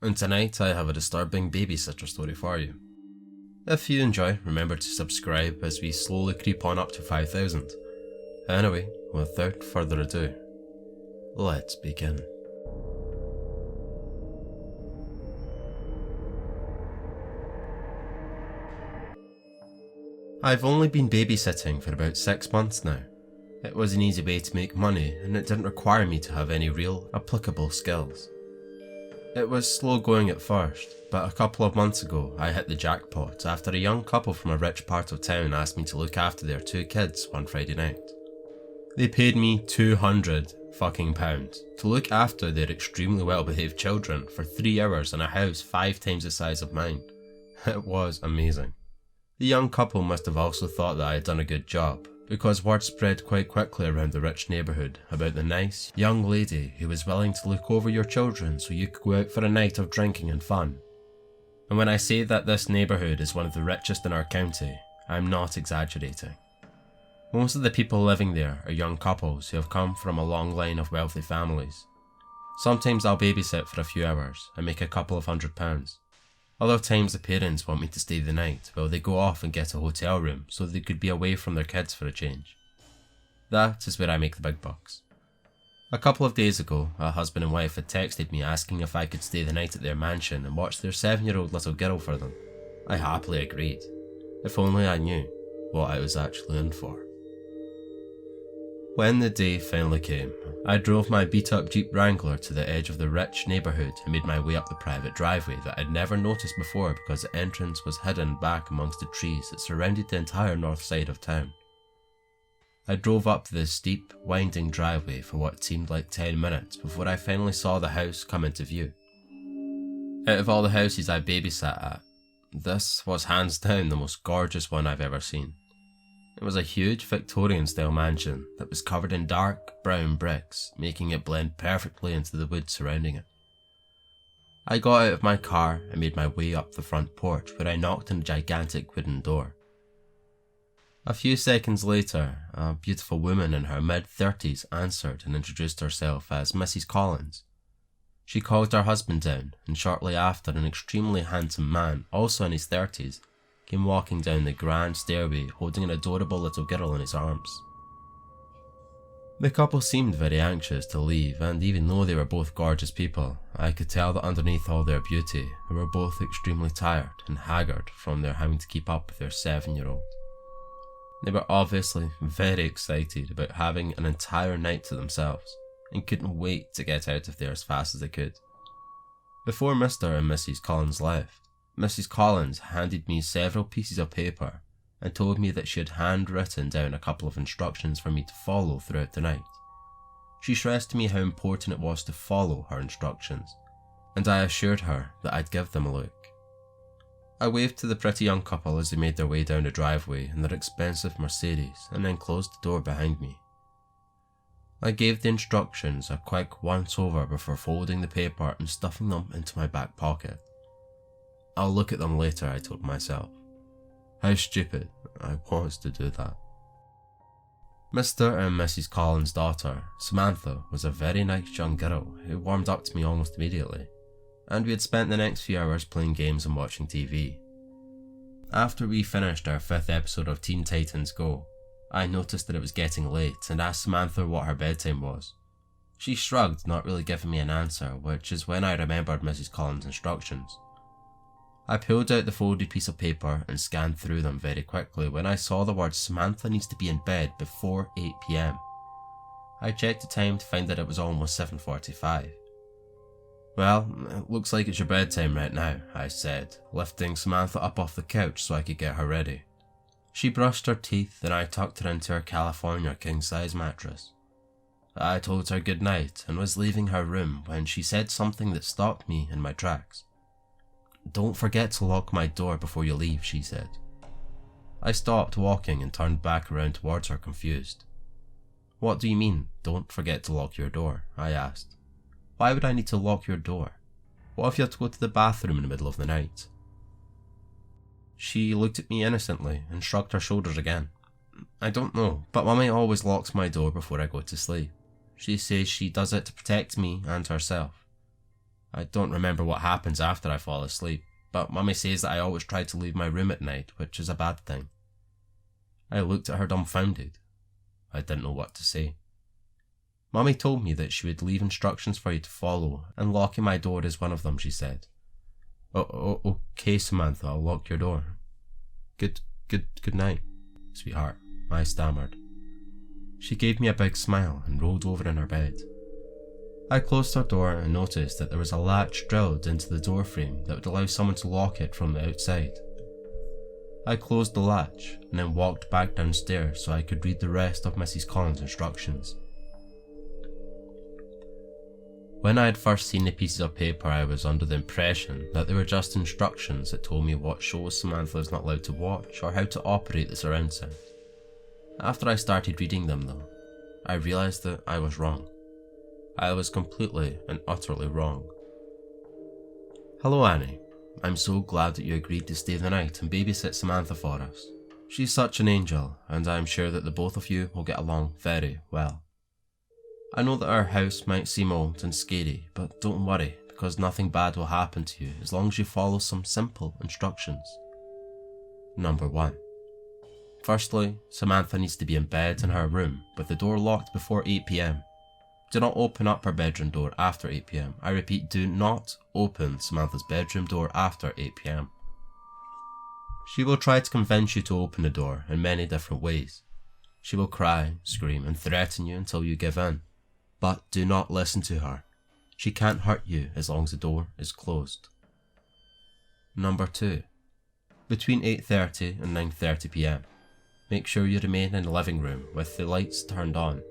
and tonight I have a disturbing babysitter story for you. If you enjoy, remember to subscribe as we slowly creep on up to 5,000. Anyway, without further ado, let's begin. I've only been babysitting for about 6 months now. It was an easy way to make money and it didn't require me to have any real applicable skills. It was slow going at first, but a couple of months ago I hit the jackpot after a young couple from a rich part of town asked me to look after their 2 kids one Friday night. They paid me £200 to look after their extremely well behaved children for 3 hours in a house 5 times the size of mine. It was amazing. The young couple must have also thought that I had done a good job, because word spread quite quickly around the rich neighbourhood about the nice, young lady who was willing to look over your children so you could go out for a night of drinking and fun. And when I say that this neighbourhood is one of the richest in our county, I'm not exaggerating. Most of the people living there are young couples who have come from a long line of wealthy families. Sometimes I'll babysit for a few hours and make a couple of £100. Other times the parents want me to stay the night while they go off and get a hotel room so they could be away from their kids for a change. That is where I make the big bucks. A couple of days ago, a husband and wife had texted me asking if I could stay the night at their mansion and watch their 7-year-old little girl for them. I happily agreed. If only I knew what I was actually in for. When the day finally came, I drove my beat-up Jeep Wrangler to the edge of the rich neighbourhood and made my way up the private driveway that I'd never noticed before because the entrance was hidden back amongst the trees that surrounded the entire north side of town. I drove up this steep, winding driveway for what seemed like 10 minutes before I finally saw the house come into view. Out of all the houses I babysat at, this was hands down the most gorgeous one I've ever seen. It was a huge Victorian-style mansion that was covered in dark brown bricks, making it blend perfectly into the wood surrounding it. I got out of my car and made my way up the front porch where I knocked on a gigantic wooden door. A few seconds later, a beautiful woman in her mid-30s answered and introduced herself as Mrs. Collins. She called her husband down, and shortly after an extremely handsome man, also in his 30s, came walking down the grand stairway holding an adorable little girl in his arms. The couple seemed very anxious to leave, and even though they were both gorgeous people, I could tell that underneath all their beauty, they were both extremely tired and haggard from their having to keep up with their 7-year-old. They were obviously very excited about having an entire night to themselves, and couldn't wait to get out of there as fast as they could. Before Mr. and Mrs. Collins left, Mrs. Collins handed me several pieces of paper and told me that she had handwritten down a couple of instructions for me to follow throughout the night. She stressed to me how important it was to follow her instructions, and I assured her that I'd give them a look. I waved to the pretty young couple as they made their way down the driveway in their expensive Mercedes and then closed the door behind me. I gave the instructions a quick once-over before folding the paper and stuffing them into my back pocket. I'll look at them later, I told myself. How stupid I was to do that. Mr. and Mrs. Collins' daughter, Samantha, was a very nice young girl who warmed up to me almost immediately, and we had spent the next few hours playing games and watching TV. After we finished our 5th episode of Teen Titans Go, I noticed that it was getting late and asked Samantha what her bedtime was. She shrugged, not really giving me an answer, which is when I remembered Mrs. Collins' instructions. I pulled out the folded piece of paper and scanned through them very quickly when I saw the word Samantha needs to be in bed before 8 PM. I checked the time to find that it was almost 7:45. Well, it looks like it's your bedtime right now, I said, lifting Samantha up off the couch so I could get her ready. She brushed her teeth and I tucked her into her California king-size mattress. I told her good night and was leaving her room when she said something that stopped me in my tracks. "Don't forget to lock my door before you leave," she said. I stopped walking and turned back around towards her confused. "What do you mean, don't forget to lock your door?" I asked. "Why would I need to lock your door? What if you have to go to the bathroom in the middle of the night?" She looked at me innocently and shrugged her shoulders again. "I don't know, but Mummy always locks my door before I go to sleep. She says she does it to protect me and herself." I don't remember what happens after I fall asleep, but Mummy says that I always try to leave my room at night, which is a bad thing. I looked at her dumbfounded. I didn't know what to say. Mummy told me that she would leave instructions for you to follow, and locking my door is one of them, she said. Okay, Samantha, I'll lock your door. Good night, sweetheart, I stammered. She gave me a big smile and rolled over in her bed. I closed her door and noticed that there was a latch drilled into the door frame that would allow someone to lock it from the outside. I closed the latch and then walked back downstairs so I could read the rest of Mrs. Collins' instructions. When I had first seen the pieces of paper, I was under the impression that they were just instructions that told me what shows Samantha is not allowed to watch or how to operate the surround sound. After I started reading them though, I realised that I was wrong. I was completely and utterly wrong. Hello, Annie. I'm so glad that you agreed to stay the night and babysit Samantha for us. She's such an angel, and I'm sure that the both of you will get along very well. I know that our house might seem old and scary, but don't worry, because nothing bad will happen to you as long as you follow some simple instructions. Number 1. Firstly, Samantha needs to be in bed in her room with the door locked before 8 PM. Do not open up her bedroom door after 8 PM. I repeat, do not open Samantha's bedroom door after 8 PM. She will try to convince you to open the door in many different ways. She will cry, scream, and threaten you until you give in. But do not listen to her. She can't hurt you as long as the door is closed. Number 2. Between 8:30 and 9:30 PM, make sure you remain in the living room with the lights turned on.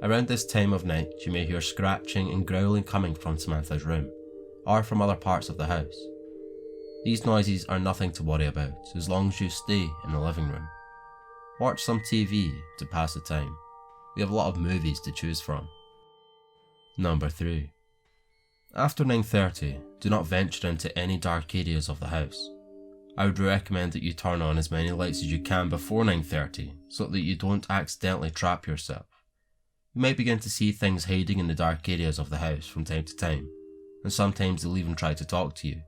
Around this time of night, you may hear scratching and growling coming from Samantha's room, or from other parts of the house. These noises are nothing to worry about as long as you stay in the living room. Watch some TV to pass the time. We have a lot of movies to choose from. Number 3. After 9:30, do not venture into any dark areas of the house. I would recommend that you turn on as many lights as you can before 9:30 so that you don't accidentally trap yourself. You might begin to see things hiding in the dark areas of the house from time to time, and sometimes they'll even try to talk to you.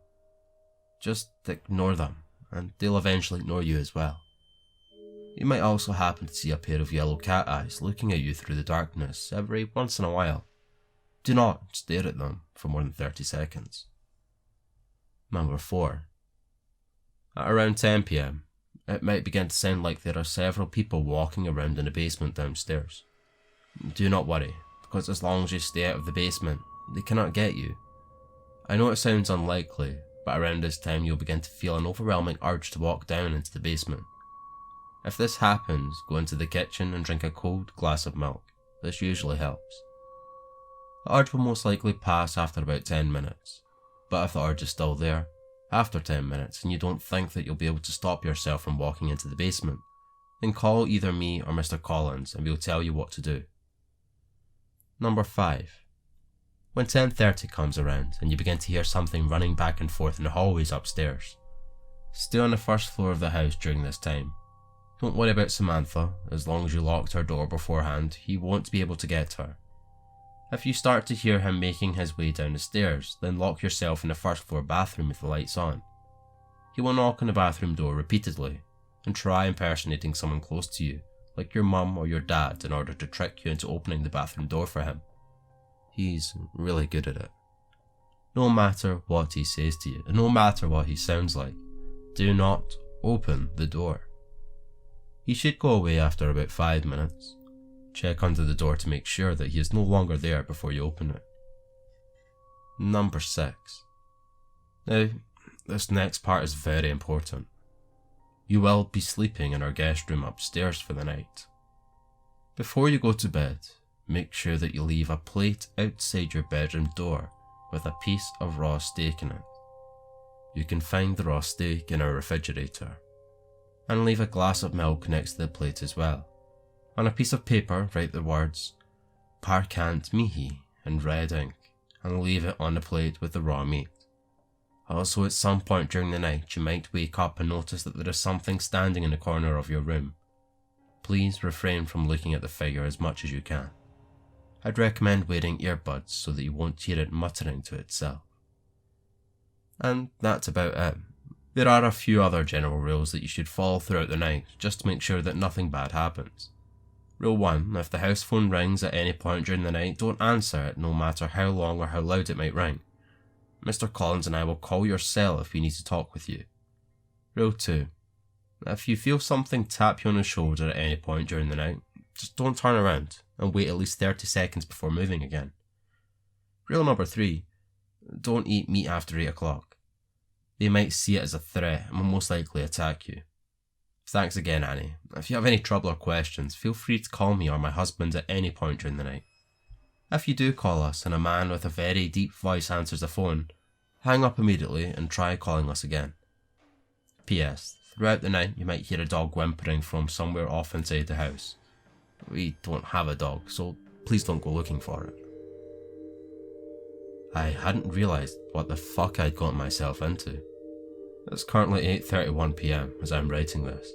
Just ignore them, and they'll eventually ignore you as well. You might also happen to see a pair of yellow cat eyes looking at you through the darkness every once in a while. Do not stare at them for more than 30 seconds. Number 4. At around 10 PM, it might begin to sound like there are several people walking around in the basement downstairs. Do not worry, because as long as you stay out of the basement, they cannot get you. I know it sounds unlikely, but around this time you'll begin to feel an overwhelming urge to walk down into the basement. If this happens, go into the kitchen and drink a cold glass of milk. This usually helps. The urge will most likely pass after about 10 minutes, but if the urge is still there after 10 minutes and you don't think that you'll be able to stop yourself from walking into the basement, then call either me or Mr. Collins and we'll tell you what to do. Number 5. When 10:30 comes around and you begin to hear something running back and forth in the hallways upstairs, stay on the first floor of the house during this time. Don't worry about Samantha, as long as you locked her door beforehand, he won't be able to get her. If you start to hear him making his way down the stairs, then lock yourself in the first floor bathroom with the lights on. He will knock on the bathroom door repeatedly and try impersonating someone close to you, like your mum or your dad, in order to trick you into opening the bathroom door for him. He's really good at it. No matter what he says to you, and no matter what he sounds like, do not open the door. He should go away after about 5 minutes. Check under the door to make sure that he is no longer there before you open it. Number 6. Now, this next part is very important. You will be sleeping in our guest room upstairs for the night. Before you go to bed, make sure that you leave a plate outside your bedroom door with a piece of raw steak in it. You can find the raw steak in our refrigerator. And leave a glass of milk next to the plate as well. On a piece of paper, write the words Parkant Mihi in red ink and leave it on the plate with the raw meat. Also, at some point during the night, you might wake up and notice that there is something standing in the corner of your room. Please refrain from looking at the figure as much as you can. I'd recommend wearing earbuds so that you won't hear it muttering to itself. And that's about it. There are a few other general rules that you should follow throughout the night, just to make sure that nothing bad happens. Rule 1. If the house phone rings at any point during the night, don't answer it, no matter how long or how loud it might ring. Mr. Collins and I will call your cell if we need to talk with you. Rule 2. If you feel something tap you on the shoulder at any point during the night, just don't turn around and wait at least 30 seconds before moving again. Rule number 3. Don't eat meat after 8 o'clock. They might see it as a threat and will most likely attack you. Thanks again, Annie. If you have any trouble or questions, feel free to call me or my husband at any point during the night. If you do call us and a man with a very deep voice answers the phone, hang up immediately and try calling us again. P.S. Throughout the night you might hear a dog whimpering from somewhere off inside the house. We don't have a dog, so please don't go looking for it. I hadn't realised what the fuck I'd gotten myself into. It's currently 8:31 PM as I'm writing this,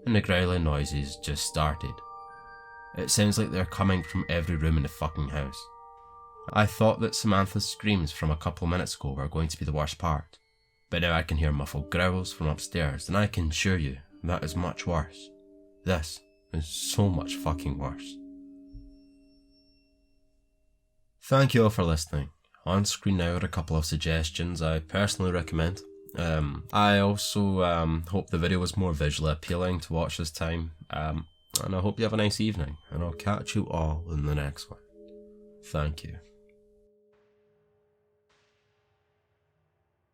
and the growling noises just started. It sounds like they're coming from every room in the fucking house. I thought that Samantha's screams from a couple minutes ago were going to be the worst part, but now I can hear muffled growls from upstairs, and I can assure you that is much worse. This is so much fucking worse. Thank you all for listening. On screen now are a couple of suggestions I personally recommend. I also hope the video was more visually appealing to watch this time, and I hope you have a nice evening, and I'll catch you all in the next one. Thank you.